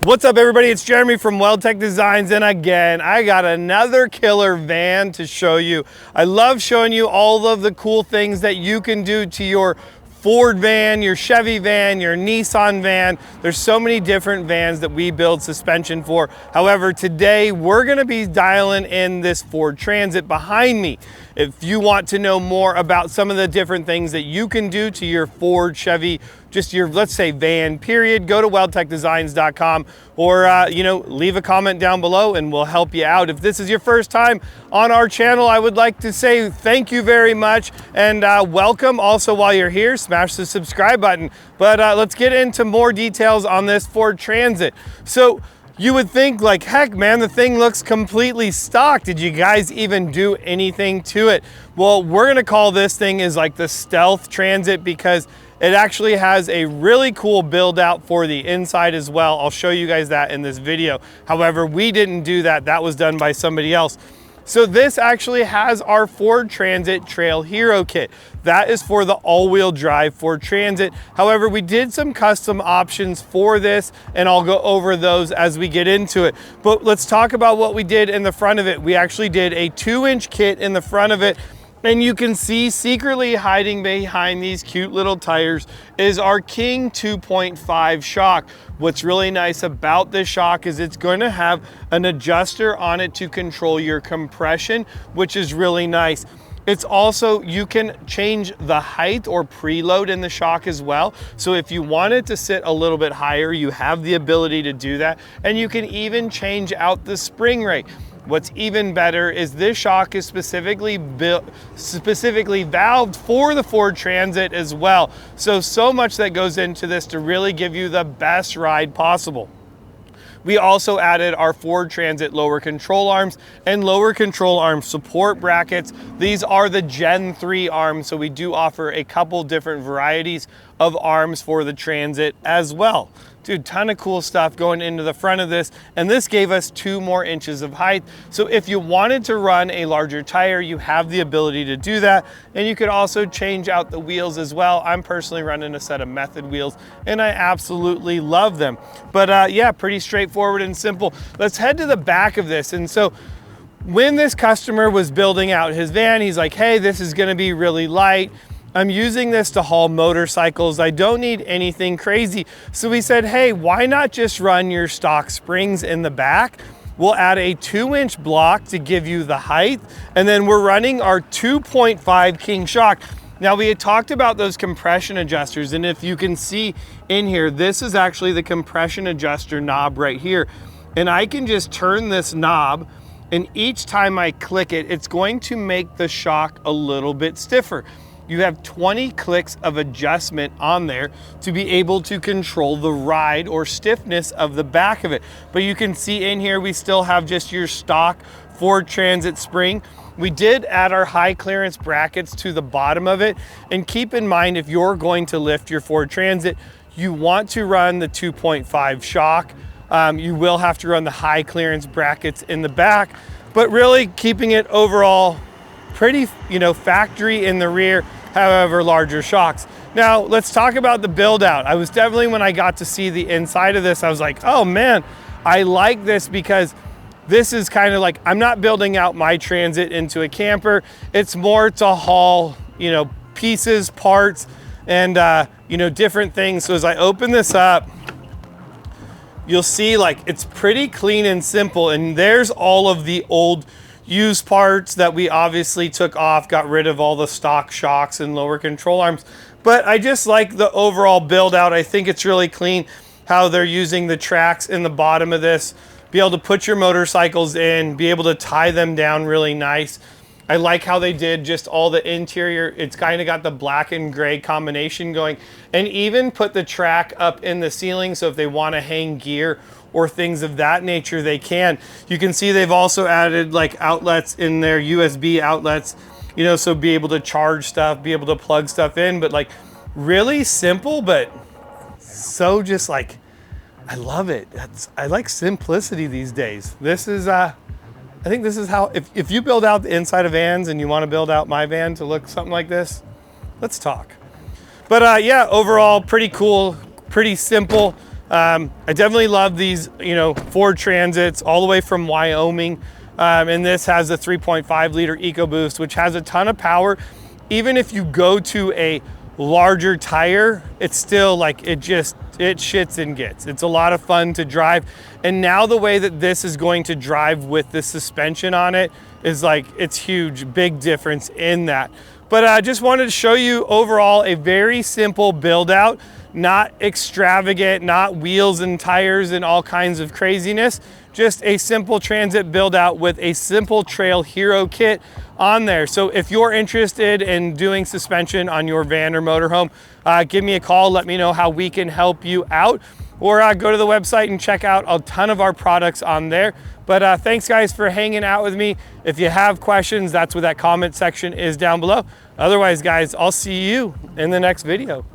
What's up, everybody? It's Jeremy from Weldtec Designs, and again, I got another killer van to show you. I love showing you all of the cool things that you can do to your Ford van, your Chevy van, your Nissan van. There's so many different vans that we build suspension for. However, today we're gonna be dialing in this Ford Transit behind me. If you want to know more about some of the different things that you can do to your Ford, Chevy, just your, let's say, van, period, go to weldtecdesigns.com or, leave a comment down below and we'll help you out. If this is your first time on our channel, I would like to say thank you very much and welcome. Also, while you're here, smash the subscribe button. But let's get into more details on this Ford Transit. So, you would think like, heck man, the thing looks completely stock. Did you guys even do anything to it? Well, we're gonna call this thing is like the Stealth Transit because it actually has a really cool build out for the inside as well. I'll show you guys that in this video. However, we didn't do that. That was done by somebody else. So this actually has our Ford Transit Trail Hero kit. That is for the all-wheel drive Ford Transit. However, we did some custom options for this and I'll go over those as we get into it. But let's talk about what we did in the front of it. We actually did a 2-inch kit in the front of it. And you can see secretly hiding behind these cute little tires is our King 2.5 shock. What's really nice about this shock is it's going to have an adjuster on it to control your compression, which is really nice. It's also, you can change the height or preload in the shock as well. So if you want it to sit a little bit higher, you have the ability to do that. And you can even change out the spring rate. What's even better is this shock is specifically valved for the Ford Transit as well. So much that goes into this to really give you the best ride possible. We also added our Ford Transit lower control arms and lower control arm support brackets. These are the Gen 3 arms, so we do offer a couple different varieties of arms for the Transit as well. Dude, ton of cool stuff going into the front of this, and this gave us 2 more inches of height. So if you wanted to run a larger tire, you have the ability to do that, and you could also change out the wheels as well. I'm personally running a set of Method wheels, and I absolutely love them. But yeah, pretty straightforward and simple. Let's head to the back of this. And so when this customer was building out his van, he's like, hey, this is gonna be really light. I'm using this to haul motorcycles. I don't need anything crazy. So we said, hey, why not just run your stock springs in the back? We'll add a 2-inch block to give you the height. And then we're running our 2.5 King shock. Now we had talked about those compression adjusters. And if you can see in here, this is actually the compression adjuster knob right here. And I can just turn this knob, and each time I click it, it's going to make the shock a little bit stiffer. You have 20 clicks of adjustment on there to be able to control the ride or stiffness of the back of it. But you can see in here, we still have just your stock Ford Transit spring. We did add our high clearance brackets to the bottom of it. And keep in mind, if you're going to lift your Ford Transit, you want to run the 2.5 shock. You will have to run the high clearance brackets in the back, but really keeping it overall pretty, factory in the rear, however, larger shocks. Now, let's talk about the build out. I was definitely, when I got to see the inside of this, I was like, oh man, I like this because this is kind of like, I'm not building out my Transit into a camper. It's more to haul, pieces, parts, and, different things. So as I open this up, you'll see like it's pretty clean and simple. And there's all of the old used parts that we obviously took off, got rid of all the stock shocks and lower control arms. But I just like the overall build out. I think it's really clean how they're using the tracks in the bottom of this, be able to put your motorcycles in, be able to tie them down really nice. I like how they did just all the interior. It's kind of got the black and gray combination going, and even put the track up in the ceiling. So if they want to hang gear or things of that nature, they can. You can see they've also added like outlets in their USB outlets, so be able to charge stuff, be able to plug stuff in, but like really simple, but so just like, I love it. I like simplicity these days. This is, I think this is how, if you build out the inside of vans and you want to build out my van to look something like this, let's talk. But yeah, overall pretty cool, pretty simple. I definitely love these, you know, Ford Transits all the way from Wyoming. And this has a 3.5 liter EcoBoost, which has a ton of power. Even if you go to a larger tire, it's still like, it shits and gets. It's a lot of fun to drive. And now the way that this is going to drive with the suspension on it is like, it's huge, big difference in that. But I just wanted to show you overall a very simple build out, not extravagant, not wheels and tires and all kinds of craziness. Just a simple Transit build out with a simple Trail Hero kit on there. So if you're interested in doing suspension on your van or motorhome, give me a call, let me know how we can help you out, or go to the website and check out a ton of our products on there. But thanks guys for hanging out with me. If you have questions, that's what that comment section is down below. Otherwise guys, I'll see you in the next video.